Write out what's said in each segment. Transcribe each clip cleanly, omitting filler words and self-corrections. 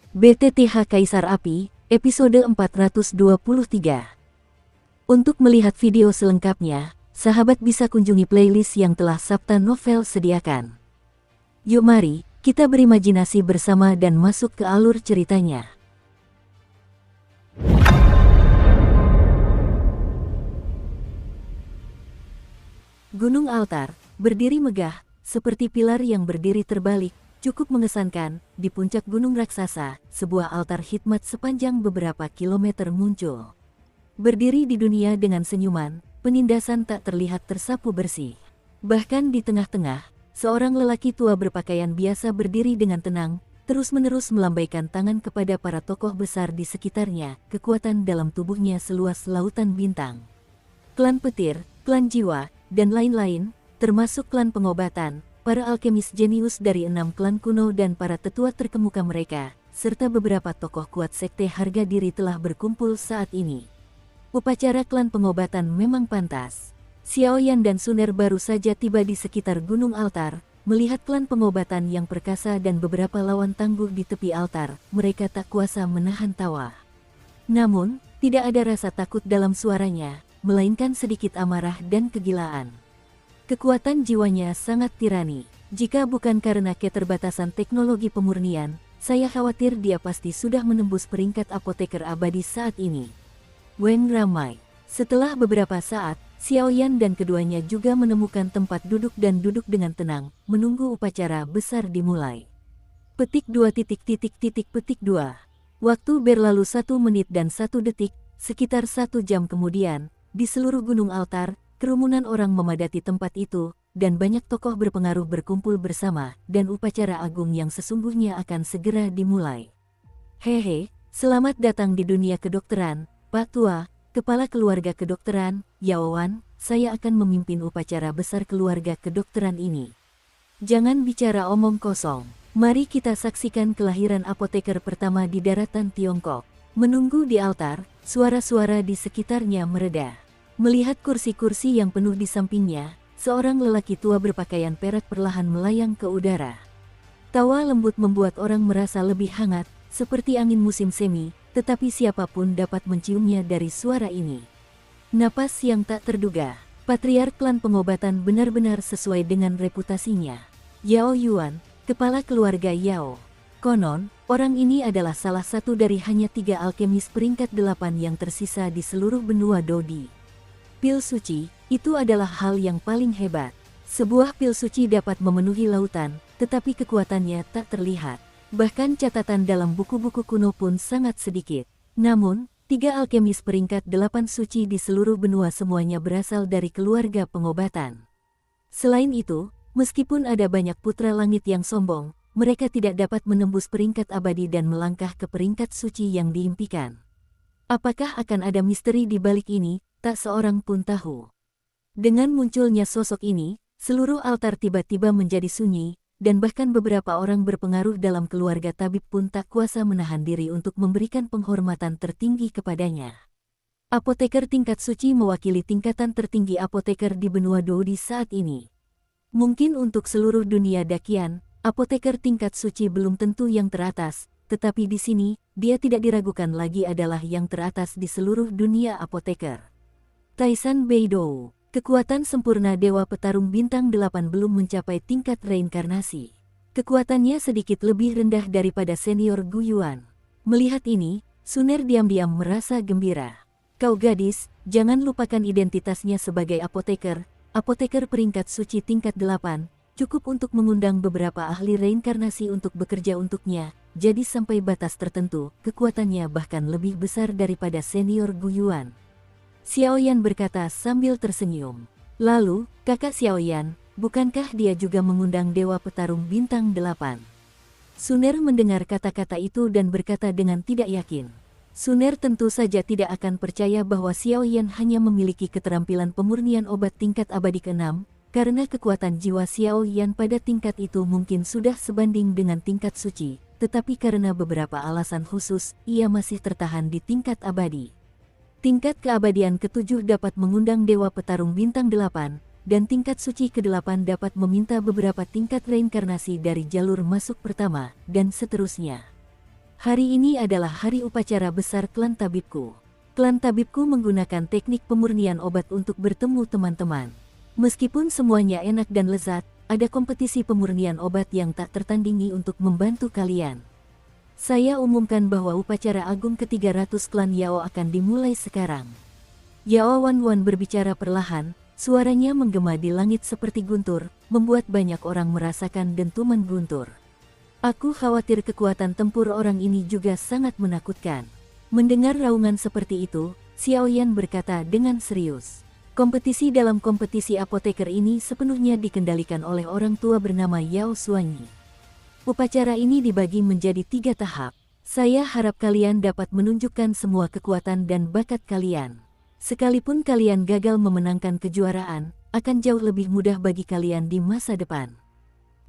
BTTH Kaisar Api, episode 423. Untuk melihat video selengkapnya, sahabat bisa kunjungi playlist yang telah Sabta Novel sediakan. Yuk mari, kita berimajinasi bersama dan masuk ke alur ceritanya. Gunung Altar, berdiri megah, seperti pilar yang berdiri terbalik, cukup mengesankan. Di puncak gunung raksasa, sebuah altar hikmat sepanjang beberapa kilometer muncul. Berdiri di dunia dengan senyuman, penindasan tak terlihat tersapu bersih. Bahkan di tengah-tengah, seorang lelaki tua berpakaian biasa berdiri dengan tenang, terus-menerus melambaikan tangan kepada para tokoh besar di sekitarnya. Kekuatan dalam tubuhnya seluas lautan bintang. Klan petir, klan jiwa, dan lain-lain, termasuk klan pengobatan, para alkemis jenius dari 6 klan kuno dan para tetua terkemuka mereka, serta beberapa tokoh kuat sekte harga diri telah berkumpul saat ini. Upacara klan pengobatan memang pantas. Xiaoyan dan Suner baru saja tiba di sekitar Gunung Altar, melihat klan pengobatan yang perkasa dan beberapa lawan tangguh di tepi altar, mereka tak kuasa menahan tawa. Namun, tidak ada rasa takut dalam suaranya, melainkan sedikit amarah dan kegilaan. Kekuatan jiwanya sangat tirani. Jika bukan karena keterbatasan teknologi pemurnian, saya khawatir dia pasti sudah menembus peringkat apoteker abadi saat ini. Weng ramai. Setelah beberapa saat, Xiaoyan dan keduanya juga menemukan tempat duduk dan duduk dengan tenang, menunggu upacara besar dimulai. Petik 2. Waktu berlalu 1 menit dan 1 detik, sekitar 1 jam kemudian, di seluruh Gunung Altar, kerumunan orang memadati tempat itu, dan banyak tokoh berpengaruh berkumpul bersama, dan upacara agung yang sesungguhnya akan segera dimulai. Hehe, selamat datang di dunia kedokteran, Pak Tua, Kepala Keluarga Kedokteran, Yao Wan. Saya akan memimpin upacara besar keluarga kedokteran ini. Jangan bicara omong kosong. Mari kita saksikan kelahiran apoteker pertama di daratan Tiongkok. Menunggu di altar, suara-suara di sekitarnya mereda. Melihat kursi-kursi yang penuh di sampingnya, seorang lelaki tua berpakaian perak perlahan melayang ke udara. Tawa lembut membuat orang merasa lebih hangat, seperti angin musim semi, tetapi siapapun dapat menciumnya dari suara ini. Napas yang tak terduga. Patriark klan pengobatan benar-benar sesuai dengan reputasinya. Yao Yuan, kepala keluarga Yao. Konon, orang ini adalah salah satu dari hanya 3 alkemis peringkat 8 yang tersisa di seluruh benua Dodi. Pil suci, itu adalah hal yang paling hebat. Sebuah pil suci dapat memenuhi lautan, tetapi kekuatannya tak terlihat. Bahkan catatan dalam buku-buku kuno pun sangat sedikit. Namun, 3 alkemis peringkat 8 suci di seluruh benua semuanya berasal dari keluarga pengobatan. Selain itu, meskipun ada banyak putra langit yang sombong, mereka tidak dapat menembus peringkat abadi dan melangkah ke peringkat suci yang diimpikan. Apakah akan ada misteri di balik ini? Tak seorang pun tahu. Dengan munculnya sosok ini, seluruh altar tiba-tiba menjadi sunyi, dan bahkan beberapa orang berpengaruh dalam keluarga tabib pun tak kuasa menahan diri untuk memberikan penghormatan tertinggi kepadanya. Apoteker tingkat suci mewakili tingkatan tertinggi apoteker di benua Dodi saat ini. Mungkin untuk seluruh dunia dakian, apoteker tingkat suci belum tentu yang teratas, tetapi di sini, dia tidak diragukan lagi adalah yang teratas di seluruh dunia apoteker. Taisan Beidou, kekuatan sempurna Dewa Petarung Bintang 8 belum mencapai tingkat reinkarnasi. Kekuatannya sedikit lebih rendah daripada senior Gu Yuan. Melihat ini, Suner diam-diam merasa gembira. Kau gadis, jangan lupakan identitasnya sebagai apoteker peringkat suci tingkat 8, cukup untuk mengundang beberapa ahli reinkarnasi untuk bekerja untuknya, jadi sampai batas tertentu, kekuatannya bahkan lebih besar daripada senior Gu Yuan. Xiaoyan berkata sambil tersenyum. Lalu, kakak Xiaoyan, bukankah dia juga mengundang Dewa Petarung Bintang 8? Suner mendengar kata-kata itu dan berkata dengan tidak yakin. Suner tentu saja tidak akan percaya bahwa Xiaoyan hanya memiliki keterampilan pemurnian obat tingkat abadi ke-6, karena kekuatan jiwa Xiaoyan pada tingkat itu mungkin sudah sebanding dengan tingkat suci, tetapi karena beberapa alasan khusus, ia masih tertahan di tingkat abadi. Tingkat keabadian ke-7 dapat mengundang Dewa Petarung Bintang 8, dan tingkat suci ke-8 dapat meminta beberapa tingkat reinkarnasi dari jalur masuk pertama, dan seterusnya. Hari ini adalah hari upacara besar klan tabibku. Klan tabibku menggunakan teknik pemurnian obat untuk bertemu teman-teman. Meskipun semuanya enak dan lezat, ada kompetisi pemurnian obat yang tak tertandingi untuk membantu kalian. Saya umumkan bahwa upacara agung ke-300 klan Yao akan dimulai sekarang. Yao Wanwan berbicara perlahan, suaranya menggema di langit seperti guntur, membuat banyak orang merasakan dentuman guntur. Aku khawatir kekuatan tempur orang ini juga sangat menakutkan. Mendengar raungan seperti itu, Xiao Yan berkata dengan serius. Kompetisi dalam kompetisi apoteker ini sepenuhnya dikendalikan oleh orang tua bernama Yao Xuanyi. Upacara ini dibagi menjadi 3 tahap. Saya harap kalian dapat menunjukkan semua kekuatan dan bakat kalian. Sekalipun kalian gagal memenangkan kejuaraan, akan jauh lebih mudah bagi kalian di masa depan.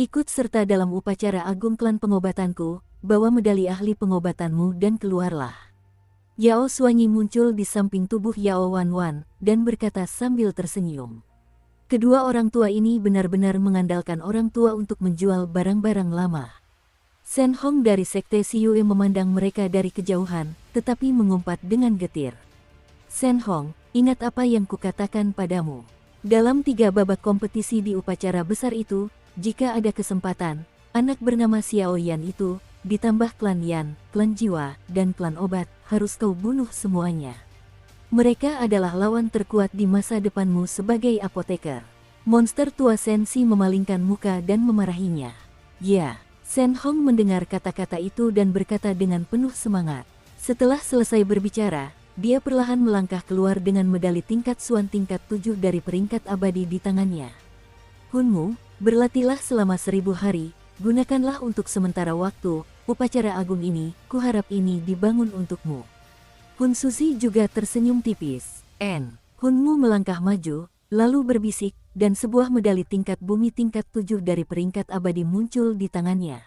Ikut serta dalam upacara agung klan pengobatanku, bawa medali ahli pengobatanmu dan keluarlah. Yao Xuanyi muncul di samping tubuh Yao Wanwan, dan berkata sambil tersenyum. Kedua orang tua ini benar-benar mengandalkan orang tua untuk menjual barang-barang lama. Shen Hong dari Sekte Xiyue memandang mereka dari kejauhan, tetapi mengumpat dengan getir. Shen Hong, ingat apa yang kukatakan padamu. Dalam 3 babak kompetisi di upacara besar itu, jika ada kesempatan, anak bernama Xiao Yan itu, ditambah klan Yan, klan Jiwa, dan klan Obat, harus kau bunuh semuanya. Mereka adalah lawan terkuat di masa depanmu sebagai apoteker. Monster tua Sensi memalingkan muka dan memarahinya. Ya, Shen Hong mendengar kata-kata itu dan berkata dengan penuh semangat. Setelah selesai berbicara, dia perlahan melangkah keluar dengan medali tingkat Xuan tingkat 7 dari peringkat abadi di tangannya. Hunmu, berlatihlah selama 1000 hari, gunakanlah untuk sementara waktu, upacara agung ini, kuharap ini dibangun untukmu. Hun Susi juga tersenyum tipis. Hunmu melangkah maju, lalu berbisik, dan sebuah medali tingkat bumi tingkat 7 dari peringkat abadi muncul di tangannya.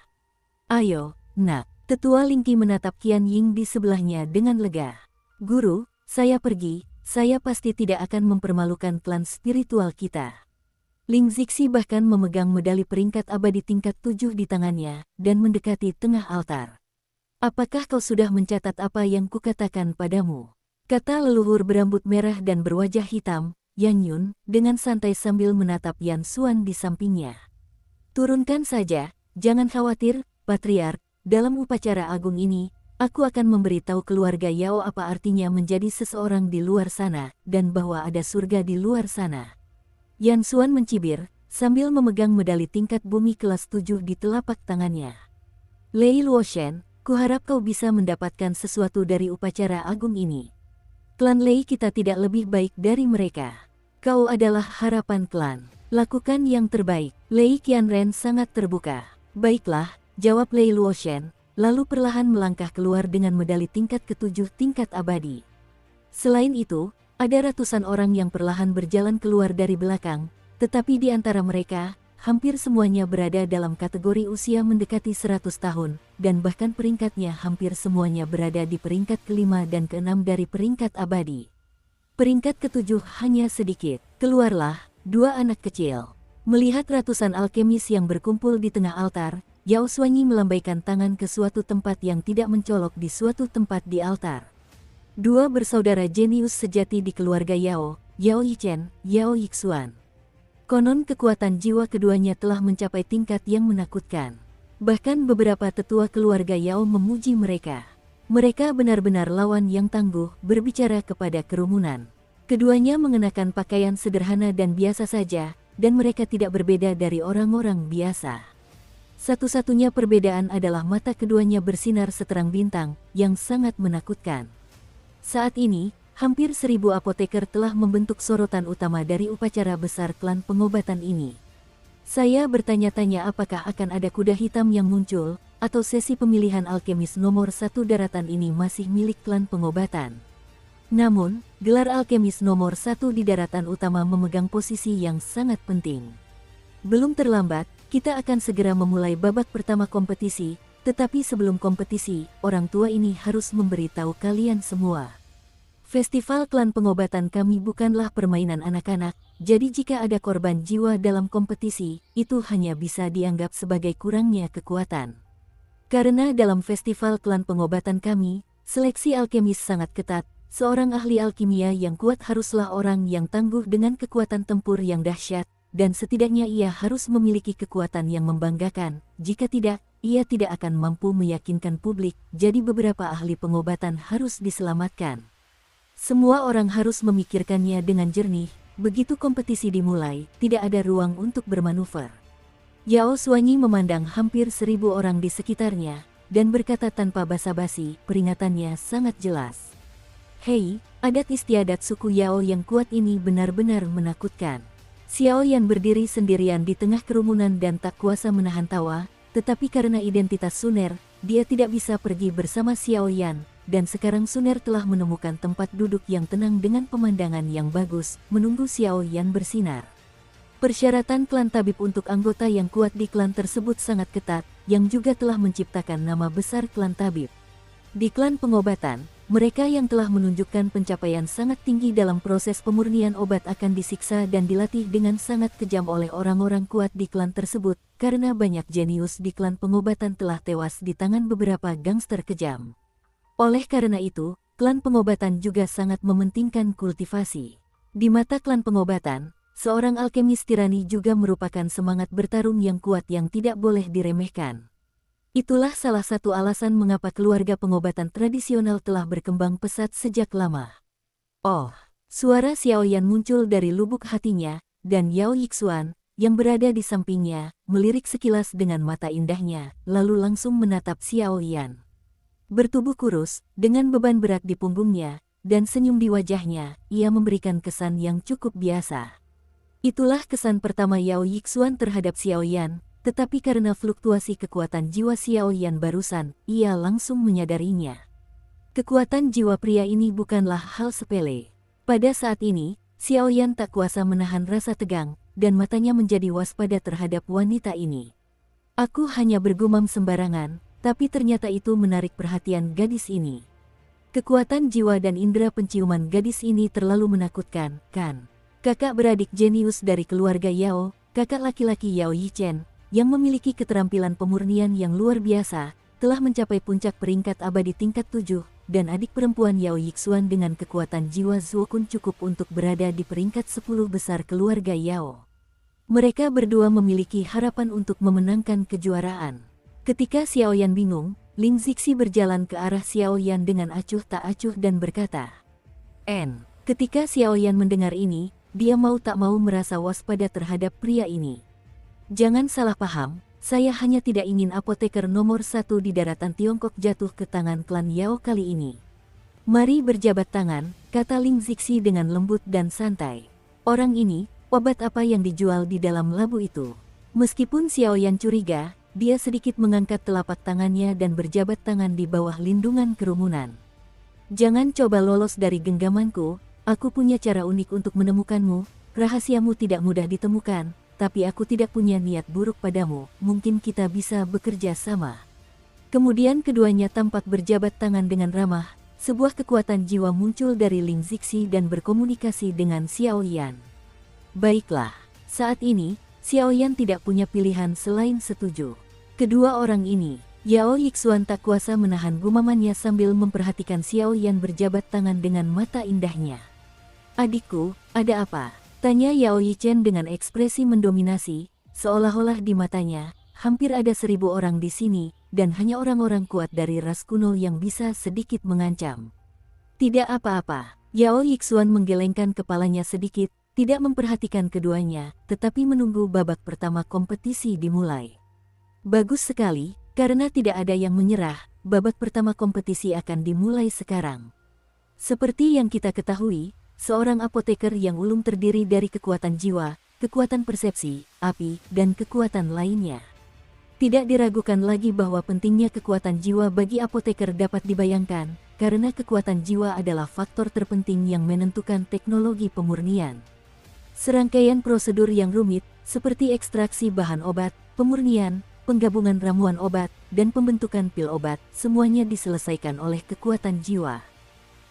Ayo, nak, tetua Lingqi menatap Qian Ying di sebelahnya dengan lega. Guru, saya pergi, saya pasti tidak akan mempermalukan klan spiritual kita. Ling Zixi bahkan memegang medali peringkat abadi tingkat 7 di tangannya, dan mendekati tengah altar. Apakah kau sudah mencatat apa yang kukatakan padamu? Kata leluhur berambut merah dan berwajah hitam, Yan Yun, dengan santai sambil menatap Yan Xuan di sampingnya. Turunkan saja, jangan khawatir, Patriark, dalam upacara agung ini, aku akan memberitahu keluarga Yao apa artinya menjadi seseorang di luar sana, dan bahwa ada surga di luar sana. Yan Xuan mencibir, sambil memegang medali tingkat bumi kelas 7 di telapak tangannya. Lei Luoshen, kuharap kau bisa mendapatkan sesuatu dari upacara agung ini. Klan Lei kita tidak lebih baik dari mereka. Kau adalah harapan klan. Lakukan yang terbaik. Lei Qianren sangat terbuka. Baiklah, jawab Lei Luoshen, lalu perlahan melangkah keluar dengan medali tingkat ke-7 tingkat abadi. Selain itu, ada ratusan orang yang perlahan berjalan keluar dari belakang, tetapi di antara mereka, hampir semuanya berada dalam kategori usia mendekati 100 tahun, dan bahkan peringkatnya hampir semuanya berada di peringkat ke-5 dan ke-6 dari peringkat abadi. Peringkat ke-7 hanya sedikit. Keluarlah, 2 anak kecil. Melihat ratusan alkemis yang berkumpul di tengah altar, Yao Xuanyi melambaikan tangan ke suatu tempat yang tidak mencolok di suatu tempat di altar. 2 bersaudara jenius sejati di keluarga Yao, Yao Yichen, Yao Yixuan. Konon kekuatan jiwa keduanya telah mencapai tingkat yang menakutkan. Bahkan beberapa tetua keluarga Yao memuji mereka. Mereka benar-benar lawan yang tangguh, berbicara kepada kerumunan. Keduanya mengenakan pakaian sederhana dan biasa saja, dan mereka tidak berbeda dari orang-orang biasa. Satu-satunya perbedaan adalah mata keduanya bersinar seterang bintang, yang sangat menakutkan. Saat ini, hampir 1000 apoteker telah membentuk sorotan utama dari upacara besar klan pengobatan ini. Saya bertanya-tanya apakah akan ada kuda hitam yang muncul, atau sesi pemilihan alkemis nomor 1 daratan ini masih milik klan pengobatan. Namun, gelar alkemis nomor 1 di daratan utama memegang posisi yang sangat penting. Belum terlambat, kita akan segera memulai babak pertama kompetisi, tetapi sebelum kompetisi, orang tua ini harus memberitahu kalian semua. Festival klan pengobatan kami bukanlah permainan anak-anak, jadi jika ada korban jiwa dalam kompetisi, itu hanya bisa dianggap sebagai kurangnya kekuatan. Karena dalam festival klan pengobatan kami, seleksi alkemis sangat ketat. Seorang ahli alkimia yang kuat haruslah orang yang tangguh dengan kekuatan tempur yang dahsyat, dan setidaknya ia harus memiliki kekuatan yang membanggakan. Jika tidak, ia tidak akan mampu meyakinkan publik, jadi beberapa ahli pengobatan harus diselamatkan. Semua orang harus memikirkannya dengan jernih. Begitu kompetisi dimulai, tidak ada ruang untuk bermanuver. Yao Xuanyi memandang hampir 1.000 orang di sekitarnya, dan berkata tanpa basa-basi, peringatannya sangat jelas. Hei, adat istiadat suku Yao yang kuat ini benar-benar menakutkan. Xiao Yan berdiri sendirian di tengah kerumunan dan tak kuasa menahan tawa, tetapi karena identitas Suner, dia tidak bisa pergi bersama Xiao Yan, dan sekarang Suner telah menemukan tempat duduk yang tenang dengan pemandangan yang bagus, menunggu Xiao Yan bersinar. Persyaratan klan tabib untuk anggota yang kuat di klan tersebut sangat ketat, yang juga telah menciptakan nama besar klan tabib. Di klan pengobatan, mereka yang telah menunjukkan pencapaian sangat tinggi dalam proses pemurnian obat akan disiksa dan dilatih dengan sangat kejam oleh orang-orang kuat di klan tersebut, karena banyak jenius di klan pengobatan telah tewas di tangan beberapa gangster kejam. Oleh karena itu, klan pengobatan juga sangat mementingkan kultivasi. Di mata klan pengobatan, seorang alkemis tirani juga merupakan semangat bertarung yang kuat yang tidak boleh diremehkan. Itulah salah satu alasan mengapa keluarga pengobatan tradisional telah berkembang pesat sejak lama. Oh, suara Xiao Yan muncul dari lubuk hatinya, dan Yao Yixuan, yang berada di sampingnya, melirik sekilas dengan mata indahnya, lalu langsung menatap Xiao Yan. Bertubuh kurus, dengan beban berat di punggungnya, dan senyum di wajahnya, ia memberikan kesan yang cukup biasa. Itulah kesan pertama Yao Yixuan terhadap Xiao Yan. Tetapi karena fluktuasi kekuatan jiwa Xiao Yan barusan, ia langsung menyadarinya. Kekuatan jiwa pria ini bukanlah hal sepele. Pada saat ini, Xiao Yan tak kuasa menahan rasa tegang, dan matanya menjadi waspada terhadap wanita ini. Aku hanya bergumam sembarangan, tapi ternyata itu menarik perhatian gadis ini. Kekuatan jiwa dan indera penciuman gadis ini terlalu menakutkan, kan? Kakak beradik jenius dari keluarga Yao, kakak laki-laki Yao Yichen, yang memiliki keterampilan pemurnian yang luar biasa, telah mencapai puncak peringkat abadi tingkat 7, dan adik perempuan Yao Yixuan dengan kekuatan jiwa Zuokun cukup untuk berada di peringkat 10 besar keluarga Yao. Mereka berdua memiliki harapan untuk memenangkan kejuaraan. Ketika Xiao Yan bingung, Ling Zixi berjalan ke arah Xiao Yan dengan acuh tak acuh dan berkata, Ketika Xiao Yan mendengar ini, dia mau tak mau merasa waspada terhadap pria ini. Jangan salah paham, saya hanya tidak ingin apoteker nomor 1 di daratan Tiongkok jatuh ke tangan klan Yao kali ini. Mari berjabat tangan, kata Ling Zixi dengan lembut dan santai. Orang ini, obat apa yang dijual di dalam labu itu? Meskipun Xiao Yan curiga, dia sedikit mengangkat telapak tangannya dan berjabat tangan di bawah lindungan kerumunan. Jangan coba lolos dari genggamanku, aku punya cara unik untuk menemukanmu, rahasiamu tidak mudah ditemukan. Tapi aku tidak punya niat buruk padamu, mungkin kita bisa bekerja sama. Kemudian keduanya tampak berjabat tangan dengan ramah, sebuah kekuatan jiwa muncul dari Ling Zixi dan berkomunikasi dengan Xiao Yan. Baiklah, saat ini, Xiao Yan tidak punya pilihan selain setuju. Kedua orang ini, Yao Yixuan tak kuasa menahan gumamannya sambil memperhatikan Xiao Yan berjabat tangan dengan mata indahnya. Adikku, ada apa? Tanya Yao Yichen dengan ekspresi mendominasi, seolah-olah di matanya, hampir ada 1.000 orang di sini, dan hanya orang-orang kuat dari ras kuno yang bisa sedikit mengancam. Tidak apa-apa, Yao Yixuan menggelengkan kepalanya sedikit, tidak memperhatikan keduanya, tetapi menunggu babak pertama kompetisi dimulai. Bagus sekali, karena tidak ada yang menyerah, babak pertama kompetisi akan dimulai sekarang. Seperti yang kita ketahui, seorang apoteker yang ulung terdiri dari kekuatan jiwa, kekuatan persepsi, api, dan kekuatan lainnya. Tidak diragukan lagi bahwa pentingnya kekuatan jiwa bagi apoteker dapat dibayangkan, karena kekuatan jiwa adalah faktor terpenting yang menentukan teknologi pemurnian. Serangkaian prosedur yang rumit, seperti ekstraksi bahan obat, pemurnian, penggabungan ramuan obat, dan pembentukan pil obat, semuanya diselesaikan oleh kekuatan jiwa.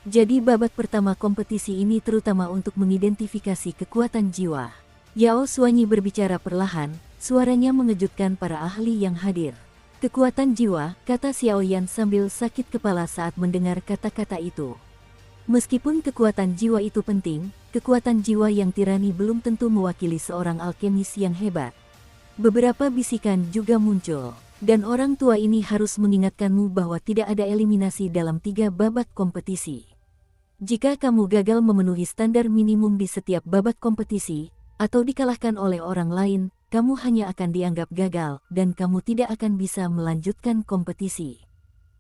Jadi babak pertama kompetisi ini terutama untuk mengidentifikasi kekuatan jiwa. Yao Xuanyi berbicara perlahan, suaranya mengejutkan para ahli yang hadir. Kekuatan jiwa, kata Xiaoyan sambil sakit kepala saat mendengar kata-kata itu. Meskipun kekuatan jiwa itu penting, kekuatan jiwa yang tirani belum tentu mewakili seorang alkemis yang hebat. Beberapa bisikan juga muncul, dan orang tua ini harus mengingatkanmu bahwa tidak ada eliminasi dalam 3 babak kompetisi. Jika kamu gagal memenuhi standar minimum di setiap babak kompetisi, atau dikalahkan oleh orang lain, kamu hanya akan dianggap gagal, dan kamu tidak akan bisa melanjutkan kompetisi.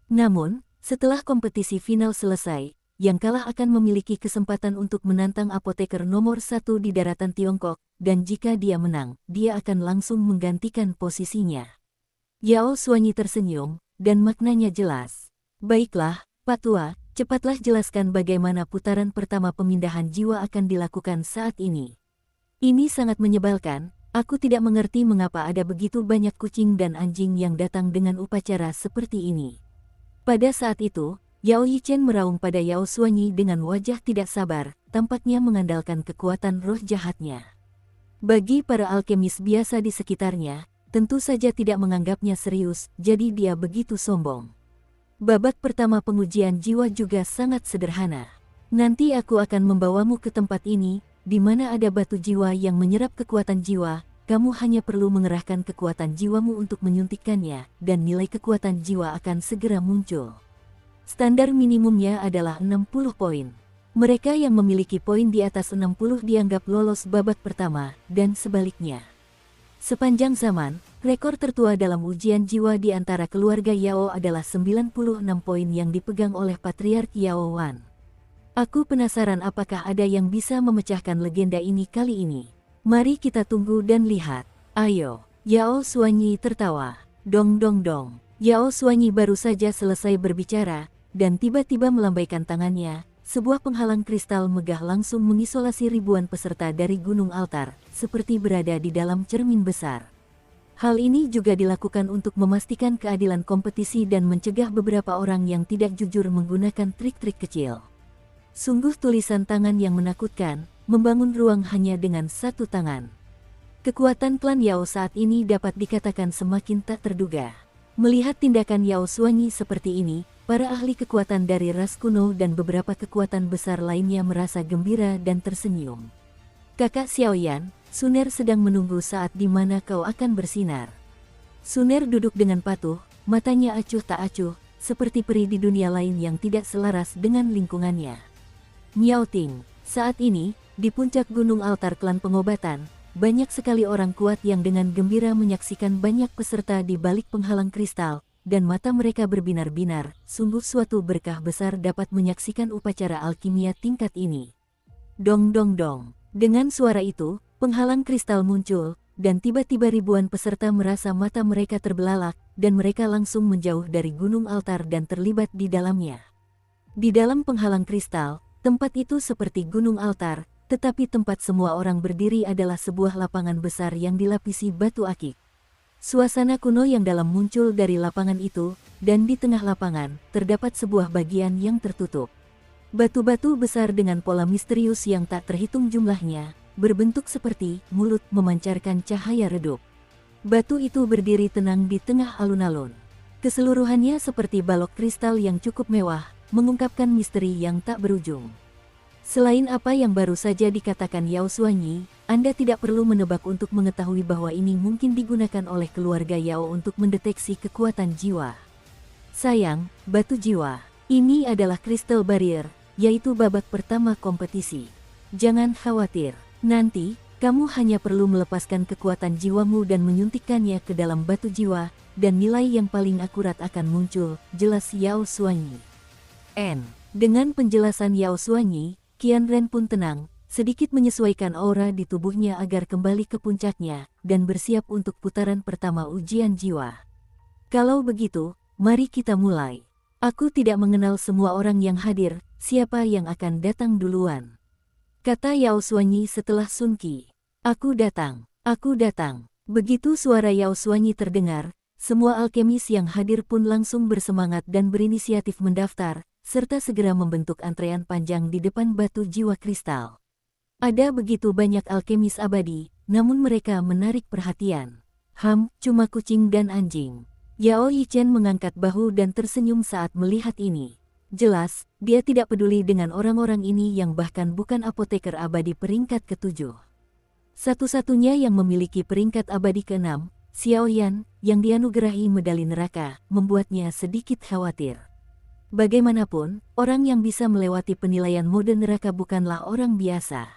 Namun, setelah kompetisi final selesai, yang kalah akan memiliki kesempatan untuk menantang apoteker nomor 1 di daratan Tiongkok, dan jika dia menang, dia akan langsung menggantikan posisinya. Yao Xuanyi tersenyum, dan maknanya jelas. Baiklah, Pak Tua, cepatlah jelaskan bagaimana putaran pertama pemindahan jiwa akan dilakukan saat ini. Ini sangat menyebalkan. Aku tidak mengerti mengapa ada begitu banyak kucing dan anjing yang datang dengan upacara seperti ini. Pada saat itu, Yao Yichen meraung pada Yao Xuanyi dengan wajah tidak sabar, tampaknya mengandalkan kekuatan roh jahatnya. Bagi para alkemis biasa di sekitarnya, tentu saja tidak menganggapnya serius, jadi dia begitu sombong. Babak pertama pengujian jiwa juga sangat sederhana. Nanti aku akan membawamu ke tempat ini, di mana ada batu jiwa yang menyerap kekuatan jiwa. Kamu hanya perlu mengerahkan kekuatan jiwamu untuk menyuntikkannya, dan nilai kekuatan jiwa akan segera muncul. Standar minimumnya adalah 60 poin. Mereka yang memiliki poin di atas 60 dianggap lolos babak pertama, dan sebaliknya. Sepanjang zaman, rekor tertua dalam ujian jiwa di antara keluarga Yao adalah 96 poin yang dipegang oleh Patriark Yao Wan. Aku penasaran apakah ada yang bisa memecahkan legenda ini kali ini. Mari kita tunggu dan lihat. Ayo. Yao Xuanyi tertawa. Dong dong dong. Yao Xuanyi baru saja selesai berbicara, dan tiba-tiba melambaikan tangannya. Sebuah penghalang kristal megah langsung mengisolasi ribuan peserta dari gunung altar, seperti berada di dalam cermin besar. Hal ini juga dilakukan untuk memastikan keadilan kompetisi dan mencegah beberapa orang yang tidak jujur menggunakan trik-trik kecil. Sungguh tulisan tangan yang menakutkan, membangun ruang hanya dengan 1 tangan. Kekuatan klan Yao saat ini dapat dikatakan semakin tak terduga. Melihat tindakan Yao Xuanyi seperti ini, para ahli kekuatan dari ras kuno dan beberapa kekuatan besar lainnya merasa gembira dan tersenyum. Kakak Xiaoyan, Suner sedang menunggu saat di mana kau akan bersinar. Suner duduk dengan patuh, matanya acuh tak acuh, seperti peri di dunia lain yang tidak selaras dengan lingkungannya. Miao Ting, saat ini, di puncak gunung altar klan pengobatan, banyak sekali orang kuat yang dengan gembira menyaksikan banyak peserta di balik penghalang kristal, dan mata mereka berbinar-binar. Sungguh suatu berkah besar dapat menyaksikan upacara alkimia tingkat ini. Dong dong dong. Dengan suara itu, penghalang kristal muncul, dan tiba-tiba ribuan peserta merasa mata mereka terbelalak, dan mereka langsung menjauh dari gunung altar dan terlibat di dalamnya. Di dalam penghalang kristal, tempat itu seperti gunung altar, tetapi tempat semua orang berdiri adalah sebuah lapangan besar yang dilapisi batu akik. Suasana kuno yang dalam muncul dari lapangan itu, dan di tengah lapangan, terdapat sebuah bagian yang tertutup. Batu-batu besar dengan pola misterius yang tak terhitung jumlahnya, berbentuk seperti mulut memancarkan cahaya redup. Batu itu berdiri tenang di tengah alun-alun. Keseluruhannya seperti balok kristal yang cukup mewah, mengungkapkan misteri yang tak berujung. Selain apa yang baru saja dikatakan Yao Xuanyi, Anda tidak perlu menebak untuk mengetahui bahwa ini mungkin digunakan oleh keluarga Yao untuk mendeteksi kekuatan jiwa. Sayang, batu jiwa. Ini adalah Crystal Barrier, yaitu babak pertama kompetisi. Jangan khawatir, nanti, kamu hanya perlu melepaskan kekuatan jiwamu dan menyuntikkannya ke dalam batu jiwa, dan nilai yang paling akurat akan muncul, jelas Yao Xuanyi. Dengan penjelasan Yao Xuanyi, Qianren pun tenang, sedikit menyesuaikan aura di tubuhnya agar kembali ke puncaknya, dan bersiap untuk putaran pertama ujian jiwa. Kalau begitu, mari kita mulai. Aku tidak mengenal semua orang yang hadir, siapa yang akan datang duluan? Kata Yao Xuanyi setelah Sun Qi. Aku datang, aku datang. Begitu suara Yao Xuanyi terdengar, semua alkemis yang hadir pun langsung bersemangat dan berinisiatif mendaftar, serta segera membentuk antrean panjang di depan batu jiwa kristal. Ada begitu banyak alkemis abadi, namun mereka menarik perhatian. Cuma kucing dan anjing. Yao Yichen mengangkat bahu dan tersenyum saat melihat ini. Jelas, dia tidak peduli dengan orang-orang ini yang bahkan bukan apoteker abadi peringkat ke-7. Satu-satunya yang memiliki peringkat abadi ke-6, Xiao Yan, yang dianugerahi medali neraka, membuatnya sedikit khawatir. Bagaimanapun, orang yang bisa melewati penilaian mode neraka bukanlah orang biasa.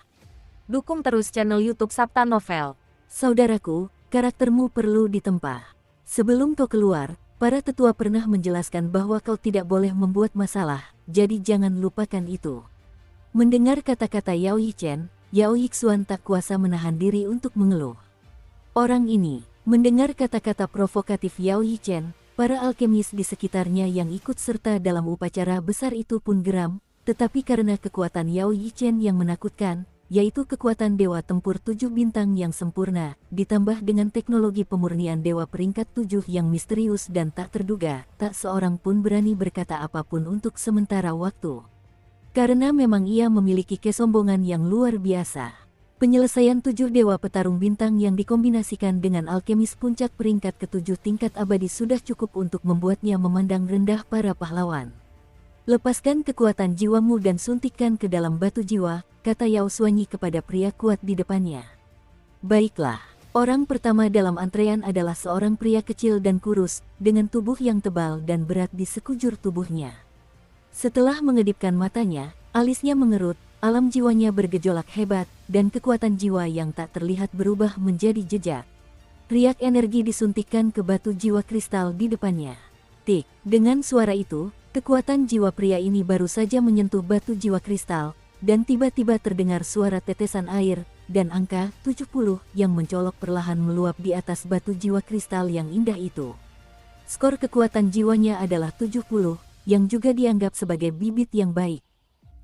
Dukung terus channel YouTube Sabta Novel. Saudaraku, karaktermu perlu ditempa. Sebelum kau keluar, para tetua pernah menjelaskan bahwa kau tidak boleh membuat masalah, jadi jangan lupakan itu. Mendengar kata-kata Yao Yichen, Yao Yixuan tak kuasa menahan diri untuk mengeluh. Orang ini, mendengar kata-kata provokatif Yao Yichen, para alkemis di sekitarnya yang ikut serta dalam upacara besar itu pun geram, tetapi karena kekuatan Yao Yichen yang menakutkan, yaitu kekuatan Dewa Tempur 7 bintang yang sempurna, ditambah dengan teknologi pemurnian Dewa peringkat 7 yang misterius dan tak terduga, tak seorang pun berani berkata apapun untuk sementara waktu. Karena memang ia memiliki kesombongan yang luar biasa. Penyelesaian 7 Dewa Petarung Bintang yang dikombinasikan dengan alkemis puncak peringkat ke-7 tingkat abadi sudah cukup untuk membuatnya memandang rendah para pahlawan. Lepaskan kekuatan jiwamu dan suntikkan ke dalam batu jiwa, kata Yao Xuanyi kepada pria kuat di depannya. Baiklah, orang pertama dalam antrean adalah seorang pria kecil dan kurus, dengan tubuh yang tebal dan berat di sekujur tubuhnya. Setelah mengedipkan matanya, alisnya mengerut, alam jiwanya bergejolak hebat, dan kekuatan jiwa yang tak terlihat berubah menjadi jejak. Riak energi disuntikkan ke batu jiwa kristal di depannya. Tik, dengan suara itu, kekuatan jiwa pria ini baru saja menyentuh batu jiwa kristal, dan tiba-tiba terdengar suara tetesan air, dan angka 70 yang mencolok perlahan meluap di atas batu jiwa kristal yang indah itu. Skor kekuatan jiwanya adalah 70, yang juga dianggap sebagai bibit yang baik.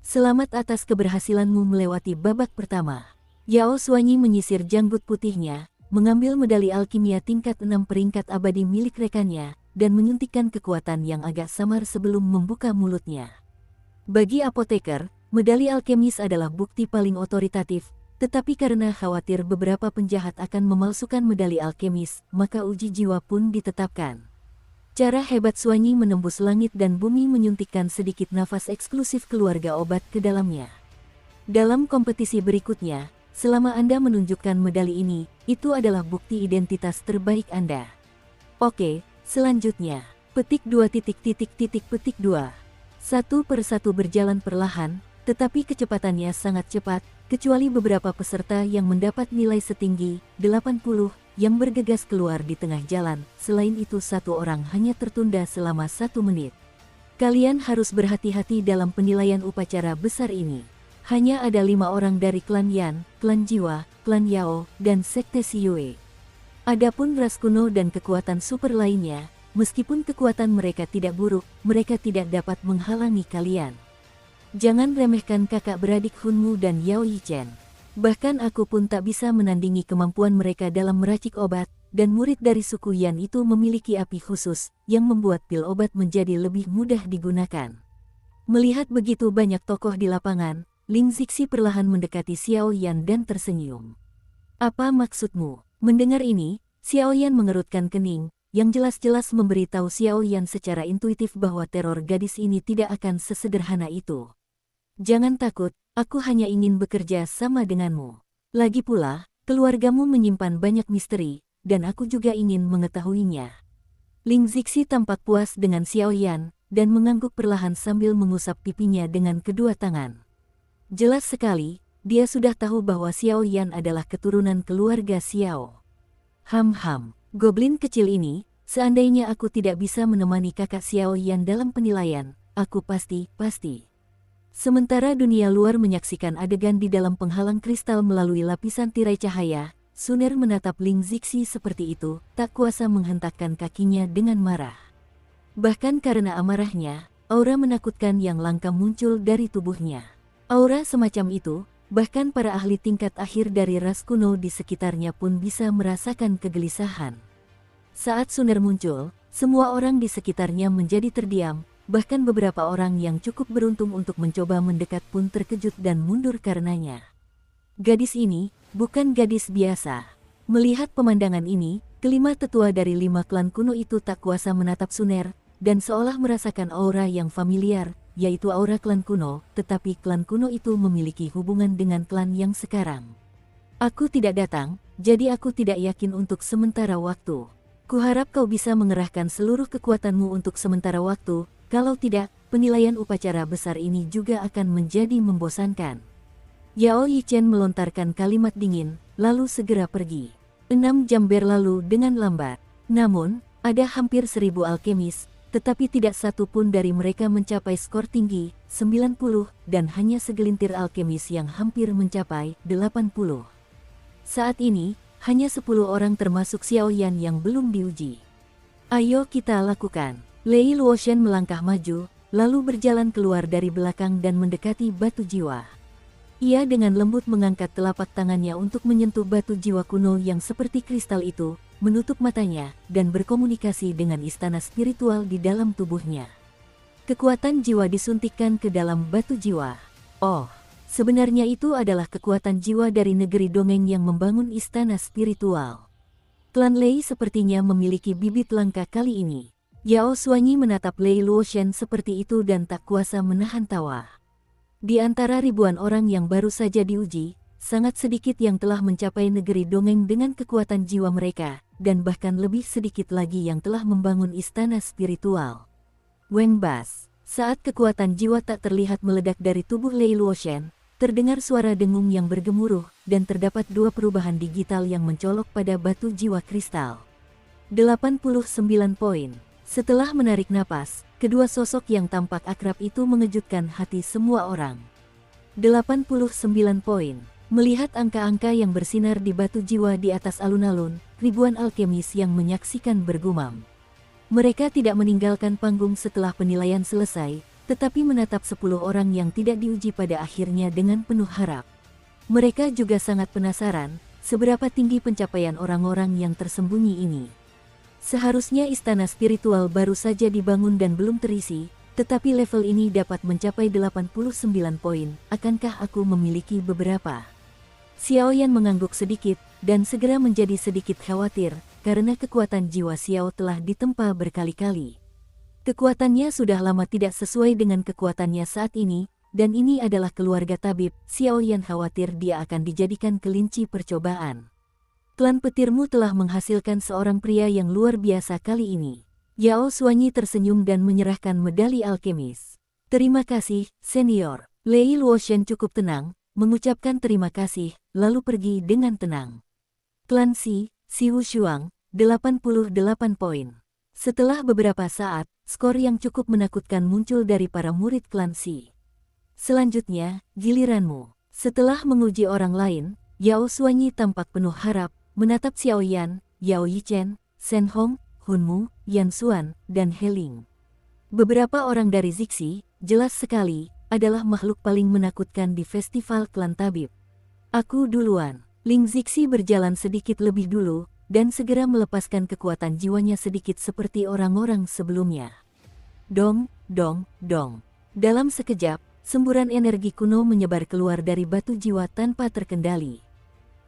Selamat atas keberhasilanmu melewati babak pertama. Yao Xuanyi menyisir janggut putihnya, mengambil medali alkimia tingkat 6 peringkat abadi milik rekannya, dan menyuntikkan kekuatan yang agak samar sebelum membuka mulutnya. Bagi apoteker, medali alkemis adalah bukti paling otoritatif, tetapi karena khawatir beberapa penjahat akan memalsukan medali alkemis, maka uji jiwa pun ditetapkan. Cara hebat Xuanyi menembus langit dan bumi menyuntikkan sedikit nafas eksklusif keluarga obat ke dalamnya. Dalam kompetisi berikutnya, selama Anda menunjukkan medali ini, itu adalah bukti identitas terbaik Anda. Oke, selanjutnya, petik 2 petik 2. Satu persatu berjalan perlahan, tetapi kecepatannya sangat cepat, kecuali beberapa peserta yang mendapat nilai setinggi 80, yang bergegas keluar di tengah jalan. Selain itu satu orang hanya tertunda selama 1 menit. Kalian harus berhati-hati dalam penilaian upacara besar ini. Hanya ada 5 orang dari klan Yan, klan Jiwa, klan Yao, dan sekte Xiyue. Adapun ras kuno dan kekuatan super lainnya, meskipun kekuatan mereka tidak buruk, mereka tidak dapat menghalangi kalian. Jangan remehkan kakak beradik Hunmu dan Yao Yichen. Bahkan aku pun tak bisa menandingi kemampuan mereka dalam meracik obat, dan murid dari suku Yan itu memiliki api khusus, yang membuat pil obat menjadi lebih mudah digunakan. Melihat begitu banyak tokoh di lapangan, Ling Zixi perlahan mendekati Xiao Yan dan tersenyum. Apa maksudmu? Mendengar ini, Xiao Yan mengerutkan kening, yang jelas-jelas memberitahu Xiao Yan secara intuitif bahwa teror gadis ini tidak akan sesederhana itu. Jangan takut, aku hanya ingin bekerja sama denganmu. Lagi pula, keluargamu menyimpan banyak misteri, dan aku juga ingin mengetahuinya. Ling Zixi tampak puas dengan Xiao Yan, dan mengangguk perlahan sambil mengusap pipinya dengan kedua tangan. Jelas sekali, dia sudah tahu bahwa Xiao Yan adalah keturunan keluarga Xiao. Goblin kecil ini, seandainya aku tidak bisa menemani kakak Xiao Yan dalam penilaian, aku pasti. Sementara dunia luar menyaksikan adegan di dalam penghalang kristal melalui lapisan tirai cahaya, Suner menatap Ling Zixi seperti itu, tak kuasa menghentakkan kakinya dengan marah. Bahkan karena amarahnya, aura menakutkan yang langka muncul dari tubuhnya. Aura semacam itu, bahkan para ahli tingkat akhir dari ras kuno di sekitarnya pun bisa merasakan kegelisahan. Saat Suner muncul, semua orang di sekitarnya menjadi terdiam, bahkan beberapa orang yang cukup beruntung untuk mencoba mendekat pun terkejut dan mundur karenanya. Gadis ini, bukan gadis biasa. Melihat pemandangan ini, Kelima tetua dari 5 klan kuno itu tak kuasa menatap Suner, dan seolah merasakan aura yang familiar, yaitu aura klan kuno, tetapi klan kuno itu memiliki hubungan dengan klan yang sekarang. Aku tidak datang, jadi aku tidak yakin untuk sementara waktu. Kuharap kau bisa mengerahkan seluruh kekuatanmu untuk sementara waktu, kalau tidak, penilaian upacara besar ini juga akan menjadi membosankan. Yao Yichen melontarkan kalimat dingin, lalu segera pergi. 6 jam berlalu dengan lambat. Namun, ada hampir 1000 alkemis, tetapi tidak satu pun dari mereka mencapai skor tinggi, 90, dan hanya segelintir alkemis yang hampir mencapai 80. Saat ini, hanya 10 orang termasuk Xiaoyan yang belum diuji. Ayo kita lakukan. Lei Luoshan melangkah maju, lalu berjalan keluar dari belakang dan mendekati batu jiwa. Ia dengan lembut mengangkat telapak tangannya untuk menyentuh batu jiwa kuno yang seperti kristal itu, menutup matanya, dan berkomunikasi dengan istana spiritual di dalam tubuhnya. Kekuatan jiwa disuntikkan ke dalam batu jiwa. Oh, sebenarnya itu adalah kekuatan jiwa dari negeri dongeng yang membangun istana spiritual. Klan Lei sepertinya memiliki bibit langka kali ini. Yao Xuanyi menatap Lei Luoshan seperti itu dan tak kuasa menahan tawa. Di antara ribuan orang yang baru saja diuji, sangat sedikit yang telah mencapai negeri dongeng dengan kekuatan jiwa mereka, dan bahkan lebih sedikit lagi yang telah membangun istana spiritual. Weng Bas, saat kekuatan jiwa tak terlihat meledak dari tubuh Lei Luoshan, terdengar suara dengung yang bergemuruh, dan terdapat 2 perubahan digital yang mencolok pada batu jiwa kristal. 89 poin. Setelah menarik napas, kedua sosok yang tampak akrab itu mengejutkan hati semua orang. 89 poin. Melihat angka-angka yang bersinar di batu jiwa di atas alun-alun, ribuan alkemis yang menyaksikan bergumam. Mereka tidak meninggalkan panggung setelah penilaian selesai, tetapi menatap 10 orang yang tidak diuji pada akhirnya dengan penuh harap. Mereka juga sangat penasaran, seberapa tinggi pencapaian orang-orang yang tersembunyi ini. Seharusnya istana spiritual baru saja dibangun dan belum terisi, tetapi level ini dapat mencapai 89 poin, akankah aku memiliki beberapa? Xiaoyan mengangguk sedikit, dan segera menjadi sedikit khawatir, karena kekuatan jiwa Xiao telah ditempa berkali-kali. Kekuatannya sudah lama tidak sesuai dengan kekuatannya saat ini, dan ini adalah keluarga tabib. Xiaoyan khawatir dia akan dijadikan kelinci percobaan. Klan petirmu telah menghasilkan seorang pria yang luar biasa kali ini. Yao Xuanyi tersenyum dan menyerahkan medali alkemis. Terima kasih, senior. Lei Luoshan cukup tenang, mengucapkan terima kasih, lalu pergi dengan tenang. Klan Si Wushuang, 88 poin. Setelah beberapa saat, skor yang cukup menakutkan muncul dari para murid klan Si. Selanjutnya, giliranmu. Setelah menguji orang lain, Yao Xuanyi tampak penuh harap, menatap Xiaoyan, Yao Yichen, Shen Hong, Hunmu, Yan Xuan, dan He Ling. Beberapa orang dari Zixi, jelas sekali, adalah makhluk paling menakutkan di festival klan tabib. Aku duluan. Ling Zixi berjalan sedikit lebih dulu, dan segera melepaskan kekuatan jiwanya sedikit seperti orang-orang sebelumnya. Dong, dong, dong. Dalam sekejap, semburan energi kuno menyebar keluar dari batu jiwa tanpa terkendali.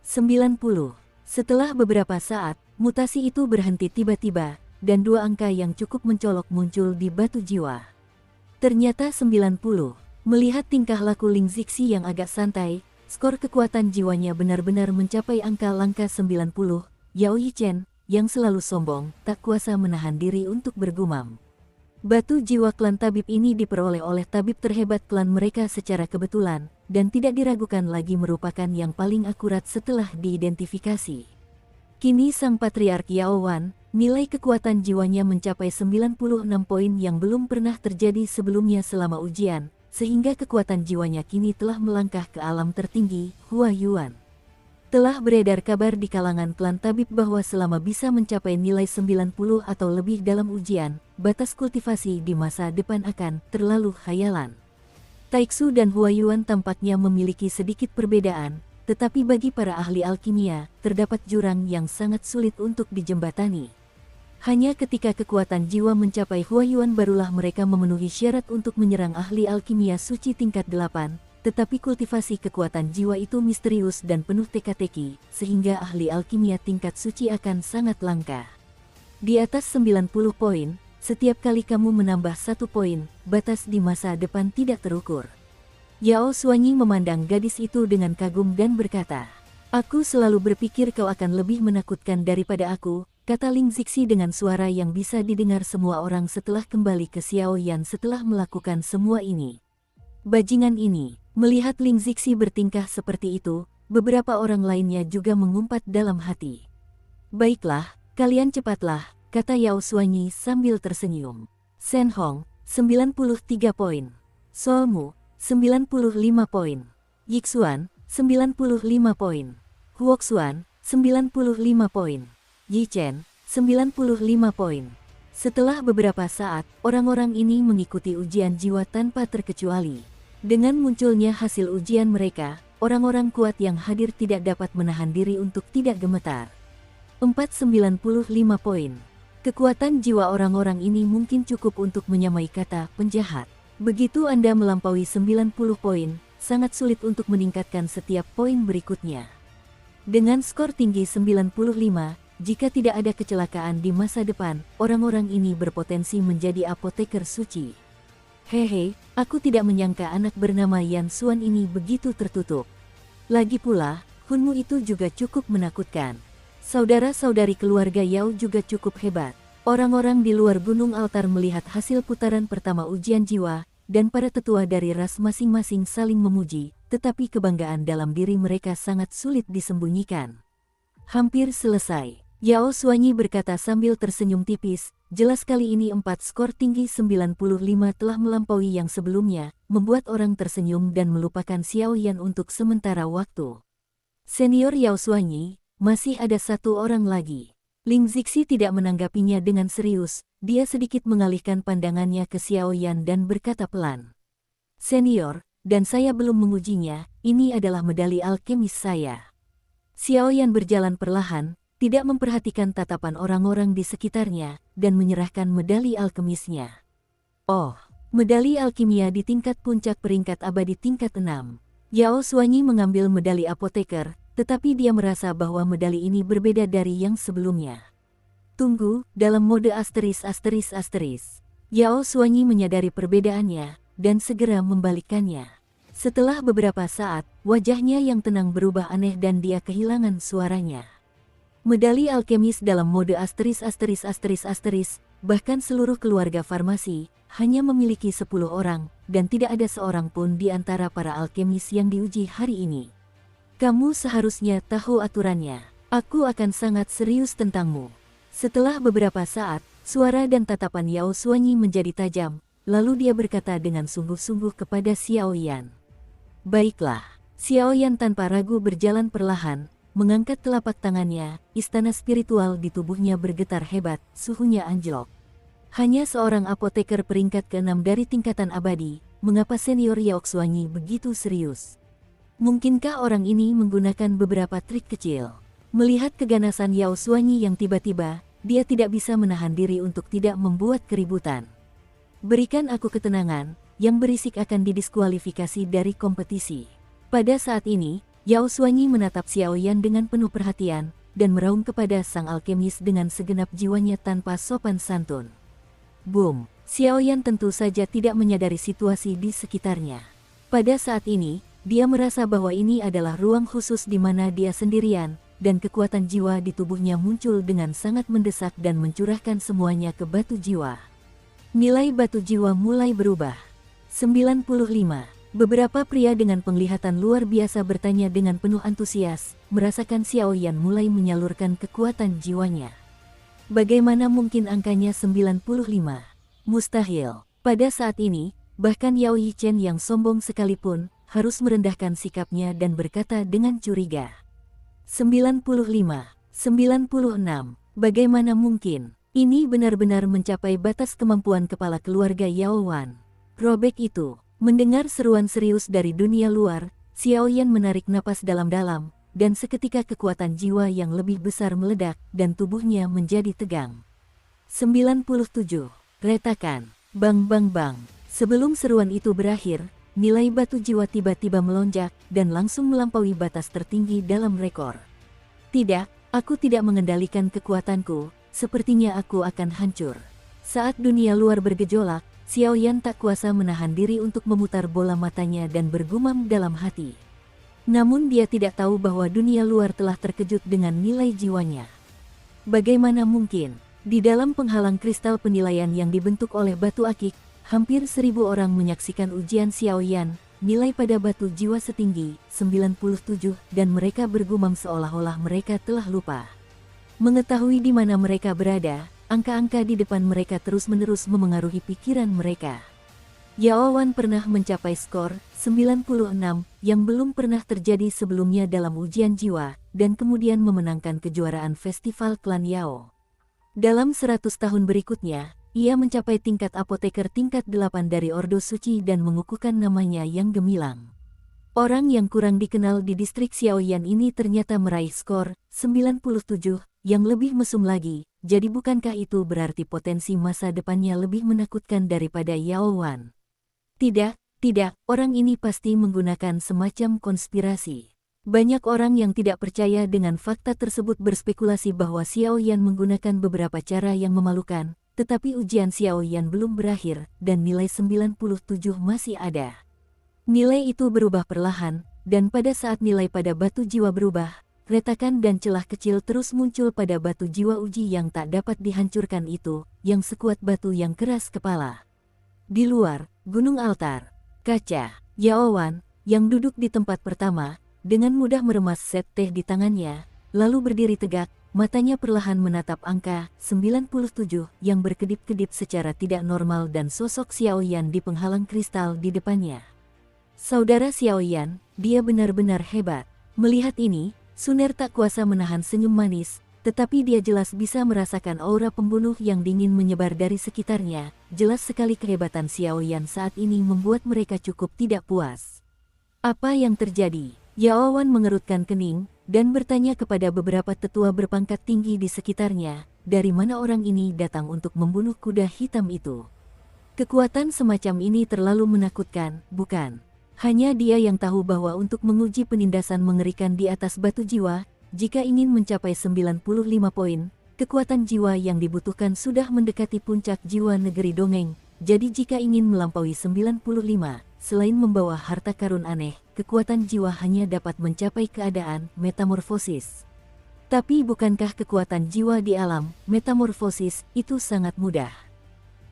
90. Setelah beberapa saat, mutasi itu berhenti tiba-tiba, dan 2 angka yang cukup mencolok muncul di batu jiwa. Ternyata 90. Melihat tingkah laku Ling Zixi yang agak santai, skor kekuatan jiwanya benar-benar mencapai angka langka 90. Yao Yichen, yang selalu sombong, tak kuasa menahan diri untuk bergumam. Batu jiwa klan tabib ini diperoleh oleh tabib terhebat klan mereka secara kebetulan, dan tidak diragukan lagi merupakan yang paling akurat setelah diidentifikasi. Kini sang patriark Yao Wan, nilai kekuatan jiwanya mencapai 96 poin yang belum pernah terjadi sebelumnya selama ujian, sehingga kekuatan jiwanya kini telah melangkah ke alam tertinggi, Hua Yuan. Telah beredar kabar di kalangan klan tabib bahwa selama bisa mencapai nilai 90 atau lebih dalam ujian, batas kultivasi di masa depan akan terlalu khayalan. Taixu dan Huayuan tampaknya memiliki sedikit perbedaan, tetapi bagi para ahli alkimia, terdapat jurang yang sangat sulit untuk dijembatani. Hanya ketika kekuatan jiwa mencapai Huayuan barulah mereka memenuhi syarat untuk menyerang ahli alkimia suci tingkat 8, tetapi kultivasi kekuatan jiwa itu misterius dan penuh teka-teki, sehingga ahli alkimia tingkat suci akan sangat langka. Di atas 90 poin, setiap kali kamu menambah 1 poin, batas di masa depan tidak terukur. Yao Xuanyi memandang gadis itu dengan kagum dan berkata, "Aku selalu berpikir kau akan lebih menakutkan daripada aku," kata Ling Zixi dengan suara yang bisa didengar semua orang setelah kembali ke Xiaoyan setelah melakukan semua ini. Bajingan ini, melihat Ling Zixi bertingkah seperti itu, beberapa orang lainnya juga mengumpat dalam hati. "Baiklah, kalian cepatlah," kata Yao Xuanyi sambil tersenyum. Shen Hong, 93 poin. Solmu, 95 poin. Yixuan, 95 poin. Huoxuan, 95 poin. Yi Chen, 95 poin. Setelah beberapa saat, orang-orang ini mengikuti ujian jiwa tanpa terkecuali. Dengan munculnya hasil ujian mereka, orang-orang kuat yang hadir tidak dapat menahan diri untuk tidak gemetar. 495 poin. Kekuatan jiwa orang-orang ini mungkin cukup untuk menyamai kata penjahat. Begitu Anda melampaui 90 poin, sangat sulit untuk meningkatkan setiap poin berikutnya. Dengan skor tinggi 95, jika tidak ada kecelakaan di masa depan, orang-orang ini berpotensi menjadi apoteker suci. Hehe, aku tidak menyangka anak bernama Yan Xuan ini begitu tertutup. Lagi pula, Hunmu itu juga cukup menakutkan. Saudara-saudari keluarga Yao juga cukup hebat. Orang-orang di luar gunung altar melihat hasil putaran pertama ujian jiwa, dan para tetua dari ras masing-masing saling memuji, tetapi kebanggaan dalam diri mereka sangat sulit disembunyikan. Hampir selesai. Yao Xuanyi berkata sambil tersenyum tipis, jelas kali ini 4 skor tinggi 95 telah melampaui yang sebelumnya, membuat orang tersenyum dan melupakan Xiaoyan untuk sementara waktu. Senior Yao Xuanyi, masih ada 1 orang lagi. Ling Zixi tidak menanggapinya dengan serius, dia sedikit mengalihkan pandangannya ke Xiaoyan dan berkata pelan. "Senior, dan saya belum mengujinya, ini adalah medali alkemis saya." Xiaoyan berjalan perlahan, tidak memperhatikan tatapan orang-orang di sekitarnya, dan menyerahkan medali alkemisnya. "Oh, medali alkimia di tingkat puncak peringkat abadi tingkat 6. Yao Xuanyi mengambil medali apoteker, tetapi dia merasa bahwa medali ini berbeda dari yang sebelumnya. "Tunggu," dalam mode asteris. Yao Xuanyi menyadari perbedaannya, dan segera membalikkannya. Setelah beberapa saat, wajahnya yang tenang berubah aneh dan dia kehilangan suaranya. Medali alkemis dalam mode asteris, bahkan seluruh keluarga farmasi, hanya memiliki 10 orang, dan tidak ada seorang pun di antara para alkemis yang diuji hari ini. "Kamu seharusnya tahu aturannya. Aku akan sangat serius tentangmu." Setelah beberapa saat, suara dan tatapan Yao Xuanyi menjadi tajam, lalu dia berkata dengan sungguh-sungguh kepada Xiaoyan. "Baiklah." Xiaoyan tanpa ragu berjalan perlahan, mengangkat telapak tangannya, istana spiritual di tubuhnya bergetar hebat, suhunya anjlok. Hanya seorang apoteker peringkat ke-6 dari tingkatan abadi, mengapa senior Yao Xuanyi begitu serius? Mungkinkah orang ini menggunakan beberapa trik kecil? Melihat keganasan Yao Xuanyi yang tiba-tiba, dia tidak bisa menahan diri untuk tidak membuat keributan. "Berikan aku ketenangan, yang berisik akan didiskualifikasi dari kompetisi." Pada saat ini, Yao Xuanyi menatap Xiaoyan dengan penuh perhatian, dan meraung kepada sang alkemis dengan segenap jiwanya tanpa sopan santun. Boom! Xiaoyan tentu saja tidak menyadari situasi di sekitarnya. Pada saat ini, dia merasa bahwa ini adalah ruang khusus di mana dia sendirian, dan kekuatan jiwa di tubuhnya muncul dengan sangat mendesak dan mencurahkan semuanya ke batu jiwa. Nilai batu jiwa mulai berubah. 95. Beberapa pria dengan penglihatan luar biasa bertanya dengan penuh antusias, merasakan Xiaoyan mulai menyalurkan kekuatan jiwanya. Bagaimana mungkin angkanya 95? Mustahil. Pada saat ini, bahkan Yao Yichen yang sombong sekalipun, harus merendahkan sikapnya dan berkata dengan curiga. 95, 96, bagaimana mungkin? Ini benar-benar mencapai batas kemampuan kepala keluarga Yao Wan. Robek itu. Mendengar seruan serius dari dunia luar, Xiaoyan menarik napas dalam-dalam, dan seketika kekuatan jiwa yang lebih besar meledak, dan tubuhnya menjadi tegang. 97. Retakan. Bang bang bang. Sebelum seruan itu berakhir, nilai batu jiwa tiba-tiba melonjak dan langsung melampaui batas tertinggi dalam rekor. Tidak, aku tidak mengendalikan kekuatanku, sepertinya aku akan hancur. Saat dunia luar bergejolak, Xiaoyan tak kuasa menahan diri untuk memutar bola matanya dan bergumam dalam hati. Namun dia tidak tahu bahwa dunia luar telah terkejut dengan nilai jiwanya. Bagaimana mungkin? Di dalam penghalang kristal penilaian yang dibentuk oleh batu akik, hampir 1000 orang menyaksikan ujian Xiaoyan, nilai pada batu jiwa setinggi 97 dan mereka bergumam seolah-olah mereka telah lupa. Mengetahui di mana mereka berada, angka-angka di depan mereka terus-menerus memengaruhi pikiran mereka. Yao Wan pernah mencapai skor 96 yang belum pernah terjadi sebelumnya dalam ujian jiwa dan kemudian memenangkan kejuaraan festival klan Yao. Dalam 100 tahun berikutnya, ia mencapai tingkat apoteker tingkat 8 dari Ordo Suci dan mengukuhkan namanya yang gemilang. Orang yang kurang dikenal di distrik Xiaoyan ini ternyata meraih skor 97 yang lebih mesum lagi, jadi bukankah itu berarti potensi masa depannya lebih menakutkan daripada Yao Wan? Tidak, orang ini pasti menggunakan semacam konspirasi. Banyak orang yang tidak percaya dengan fakta tersebut berspekulasi bahwa Xiaoyan menggunakan beberapa cara yang memalukan, tetapi ujian Xiaoyan belum berakhir dan nilai 97 masih ada. Nilai itu berubah perlahan, dan pada saat nilai pada batu jiwa berubah, retakan dan celah kecil terus muncul pada batu jiwa uji yang tak dapat dihancurkan itu, yang sekuat batu yang keras kepala. Di luar, gunung altar, kaca, Yao Wan, yang duduk di tempat pertama, dengan mudah meremas set teh di tangannya, lalu berdiri tegak, matanya perlahan menatap angka 97 yang berkedip-kedip secara tidak normal dan sosok Xiaoyan di penghalang kristal di depannya. Saudara Xiaoyan, dia benar-benar hebat. Melihat ini, Suner tak kuasa menahan senyum manis, tetapi dia jelas bisa merasakan aura pembunuh yang dingin menyebar dari sekitarnya. Jelas sekali kehebatan Xiaoyan saat ini membuat mereka cukup tidak puas. Apa yang terjadi? Yao Wan mengerutkan kening dan bertanya kepada beberapa tetua berpangkat tinggi di sekitarnya, dari mana orang ini datang untuk membunuh kuda hitam itu. Kekuatan semacam ini terlalu menakutkan, bukan? Hanya dia yang tahu bahwa untuk menguji penindasan mengerikan di atas batu jiwa, jika ingin mencapai 95 poin, kekuatan jiwa yang dibutuhkan sudah mendekati puncak jiwa negeri dongeng. Jadi jika ingin melampaui 95, selain membawa harta karun aneh, kekuatan jiwa hanya dapat mencapai keadaan metamorfosis. Tapi bukankah kekuatan jiwa di alam metamorfosis itu sangat mudah?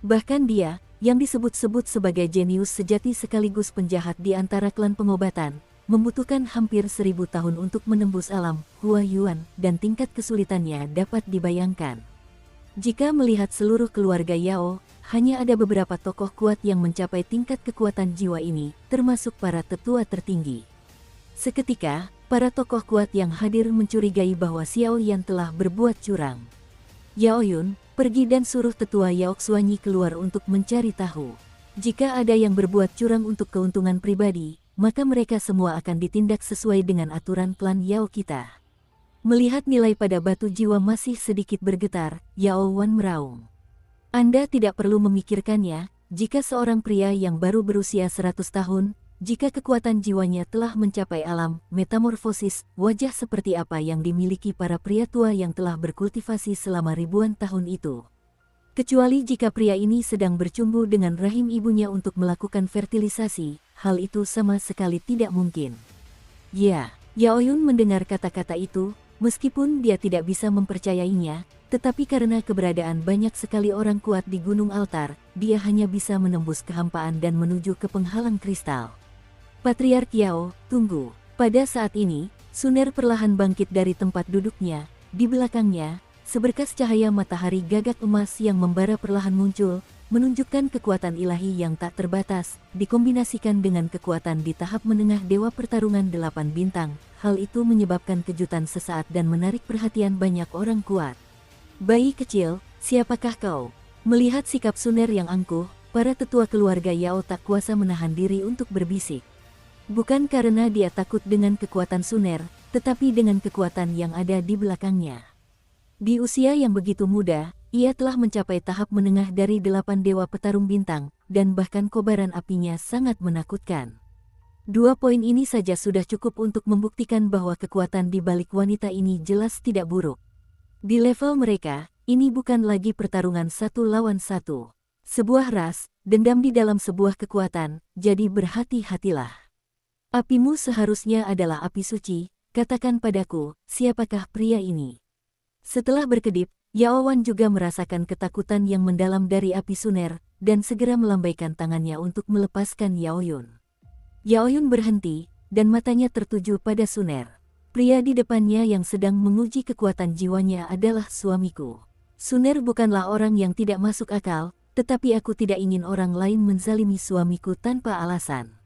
Bahkan dia, yang disebut-sebut sebagai jenius sejati sekaligus penjahat di antara klan pengobatan, membutuhkan hampir 1000 tahun untuk menembus alam Hua Yuan dan tingkat kesulitannya dapat dibayangkan. Jika melihat seluruh keluarga Yao, hanya ada beberapa tokoh kuat yang mencapai tingkat kekuatan jiwa ini, termasuk para tetua tertinggi. Seketika, para tokoh kuat yang hadir mencurigai bahwa Xiaoyan telah berbuat curang. Yao Yun, pergi dan suruh tetua Yao Xuanyi keluar untuk mencari tahu. Jika ada yang berbuat curang untuk keuntungan pribadi, maka mereka semua akan ditindak sesuai dengan aturan klan Yao kita. Melihat nilai pada batu jiwa masih sedikit bergetar, Yao Wan meraung. Anda tidak perlu memikirkannya, jika seorang pria yang baru berusia 100 tahun, jika kekuatan jiwanya telah mencapai alam metamorfosis, wajah seperti apa yang dimiliki para pria tua yang telah berkultivasi selama ribuan tahun itu. Kecuali jika pria ini sedang bercumbu dengan rahim ibunya untuk melakukan fertilisasi, hal itu sama sekali tidak mungkin. Ya, Yao Yun mendengar kata-kata itu, meskipun dia tidak bisa mempercayainya, tetapi karena keberadaan banyak sekali orang kuat di Gunung Altar, dia hanya bisa menembus kehampaan dan menuju ke penghalang kristal. Patriark Yao, tunggu. Pada saat ini, Suner perlahan bangkit dari tempat duduknya. Di belakangnya, seberkas cahaya matahari gagak emas yang membara perlahan muncul, menunjukkan kekuatan ilahi yang tak terbatas, dikombinasikan dengan kekuatan di tahap menengah Dewa Pertarungan 8 Bintang. Hal itu menyebabkan kejutan sesaat dan menarik perhatian banyak orang kuat. Bayi kecil, siapakah kau? Melihat sikap Suner yang angkuh, para tetua keluarga Yao tak kuasa menahan diri untuk berbisik. Bukan karena dia takut dengan kekuatan Suner, tetapi dengan kekuatan yang ada di belakangnya. Di usia yang begitu muda, ia telah mencapai tahap menengah dari 8 dewa petarung bintang, dan bahkan kobaran apinya sangat menakutkan. 2 poin ini saja sudah cukup untuk membuktikan bahwa kekuatan di balik wanita ini jelas tidak buruk. Di level mereka, ini bukan lagi pertarungan 1 lawan 1. Sebuah ras, dendam di dalam sebuah kekuatan, jadi berhati-hatilah. Apimu seharusnya adalah api suci, katakan padaku, siapakah pria ini? Setelah berkedip, Yao Wan juga merasakan ketakutan yang mendalam dari api Suner, dan segera melambaikan tangannya untuk melepaskan Yao Yun. Yao Yun berhenti, dan matanya tertuju pada Suner. Pria di depannya yang sedang menguji kekuatan jiwanya adalah suamiku. Suner bukanlah orang yang tidak masuk akal, tetapi aku tidak ingin orang lain menzalimi suamiku tanpa alasan.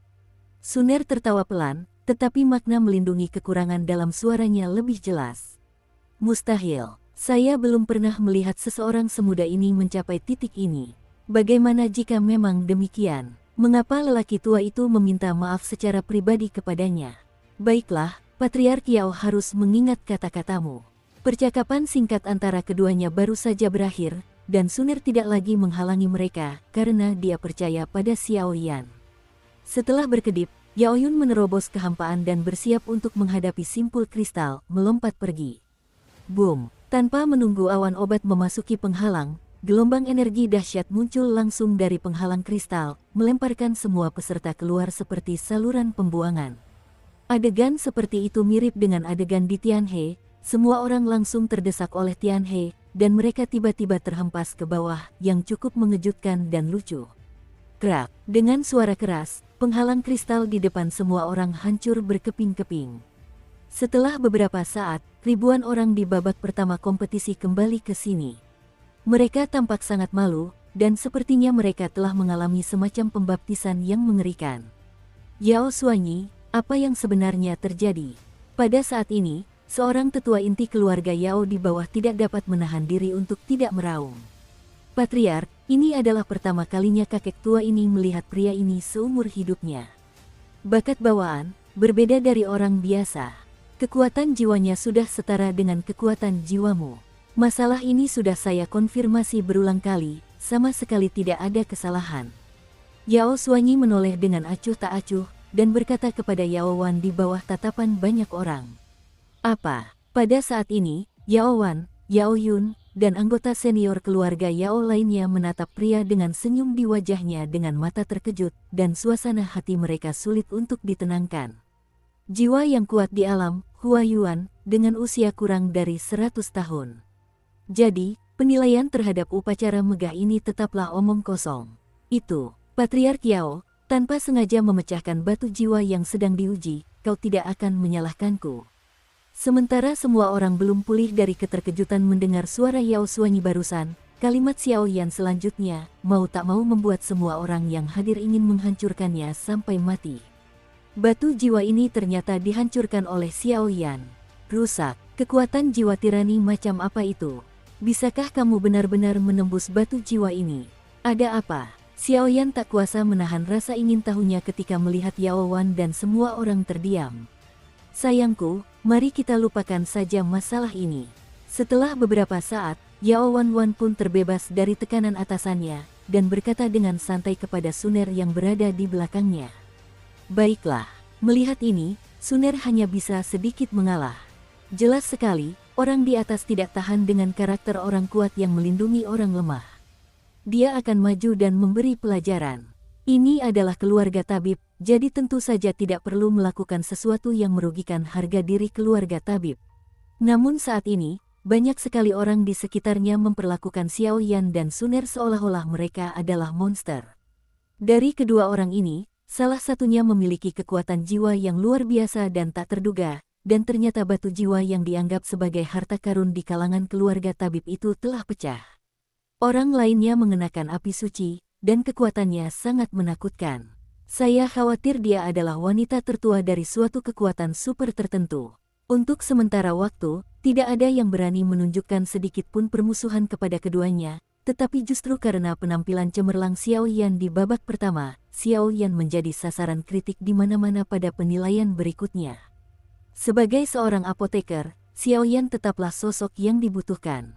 Suner tertawa pelan, tetapi makna melindungi kekurangan dalam suaranya lebih jelas. Mustahil. Saya belum pernah melihat seseorang semuda ini mencapai titik ini. Bagaimana jika memang demikian? Mengapa lelaki tua itu meminta maaf secara pribadi kepadanya? Baiklah, Patriark Yao harus mengingat kata-katamu. Percakapan singkat antara keduanya baru saja berakhir, dan Suner tidak lagi menghalangi mereka karena dia percaya pada Xiao Yan. Setelah berkedip, Yao Yun menerobos kehampaan dan bersiap untuk menghadapi simpul kristal, melompat pergi. Boom! Tanpa menunggu awan obat memasuki penghalang, gelombang energi dahsyat muncul langsung dari penghalang kristal, melemparkan semua peserta keluar seperti saluran pembuangan. Adegan seperti itu mirip dengan adegan di Tianhe, semua orang langsung terdesak oleh Tianhe, dan mereka tiba-tiba terhempas ke bawah, yang cukup mengejutkan dan lucu. Krak! Dengan suara keras, penghalang kristal di depan semua orang hancur berkeping-keping. Setelah beberapa saat, ribuan orang di babak pertama kompetisi kembali ke sini. Mereka tampak sangat malu, dan sepertinya mereka telah mengalami semacam pembaptisan yang mengerikan. Yao Xuanyi, apa yang sebenarnya terjadi? Pada saat ini, seorang tetua inti keluarga Yao di bawah tidak dapat menahan diri untuk tidak meraung. Patriark, ini adalah pertama kalinya kakek tua ini melihat pria ini seumur hidupnya. Bakat bawaan, berbeda dari orang biasa. Kekuatan jiwanya sudah setara dengan kekuatan jiwamu. Masalah ini sudah saya konfirmasi berulang kali, sama sekali tidak ada kesalahan. Yao Xuanyi menoleh dengan acuh tak acuh, dan berkata kepada Yao Wan di bawah tatapan banyak orang. Apa? Pada saat ini, Yao Wan, Yao Yun, dan anggota senior keluarga Yao lainnya menatap pria dengan senyum di wajahnya dengan mata terkejut, dan suasana hati mereka sulit untuk ditenangkan. Jiwa yang kuat di alam, Hua Yuan, dengan usia kurang dari 100 tahun. Jadi, penilaian terhadap upacara megah ini tetaplah omong kosong. Itu, Patriark Yao, tanpa sengaja memecahkan batu jiwa yang sedang diuji, kau tidak akan menyalahkanku. Sementara semua orang belum pulih dari keterkejutan mendengar suara Yao Xuanyi barusan, kalimat Xiao Yan selanjutnya, mau tak mau membuat semua orang yang hadir ingin menghancurkannya sampai mati. Batu jiwa ini ternyata dihancurkan oleh Xiao Yan. Rusak, kekuatan jiwa tirani macam apa itu? Bisakah kamu benar-benar menembus batu jiwa ini? Ada apa? Xiao Yan tak kuasa menahan rasa ingin tahunya ketika melihat Yao Wan dan semua orang terdiam. Sayangku, mari kita lupakan saja masalah ini. Setelah beberapa saat, Yao Wan pun terbebas dari tekanan atasannya, dan berkata dengan santai kepada Suner yang berada di belakangnya. Baiklah, melihat ini, Suner hanya bisa sedikit mengalah. Jelas sekali, orang di atas tidak tahan dengan karakter orang kuat yang melindungi orang lemah. Dia akan maju dan memberi pelajaran. Ini adalah keluarga tabib, jadi tentu saja tidak perlu melakukan sesuatu yang merugikan harga diri keluarga tabib. Namun saat ini, banyak sekali orang di sekitarnya memperlakukan Xiao Yan dan Suner seolah-olah mereka adalah monster. Dari kedua orang ini, salah satunya memiliki kekuatan jiwa yang luar biasa dan tak terduga, dan ternyata batu jiwa yang dianggap sebagai harta karun di kalangan keluarga tabib itu telah pecah. Orang lainnya mengenakan api suci, dan kekuatannya sangat menakutkan. Saya khawatir dia adalah wanita tertua dari suatu kekuatan super tertentu. Untuk sementara waktu, tidak ada yang berani menunjukkan sedikit pun permusuhan kepada keduanya, tetapi justru karena penampilan cemerlang Xiao Yan di babak pertama, Xiao Yan menjadi sasaran kritik di mana-mana pada penilaian berikutnya. Sebagai seorang apoteker, Xiao Yan tetaplah sosok yang dibutuhkan.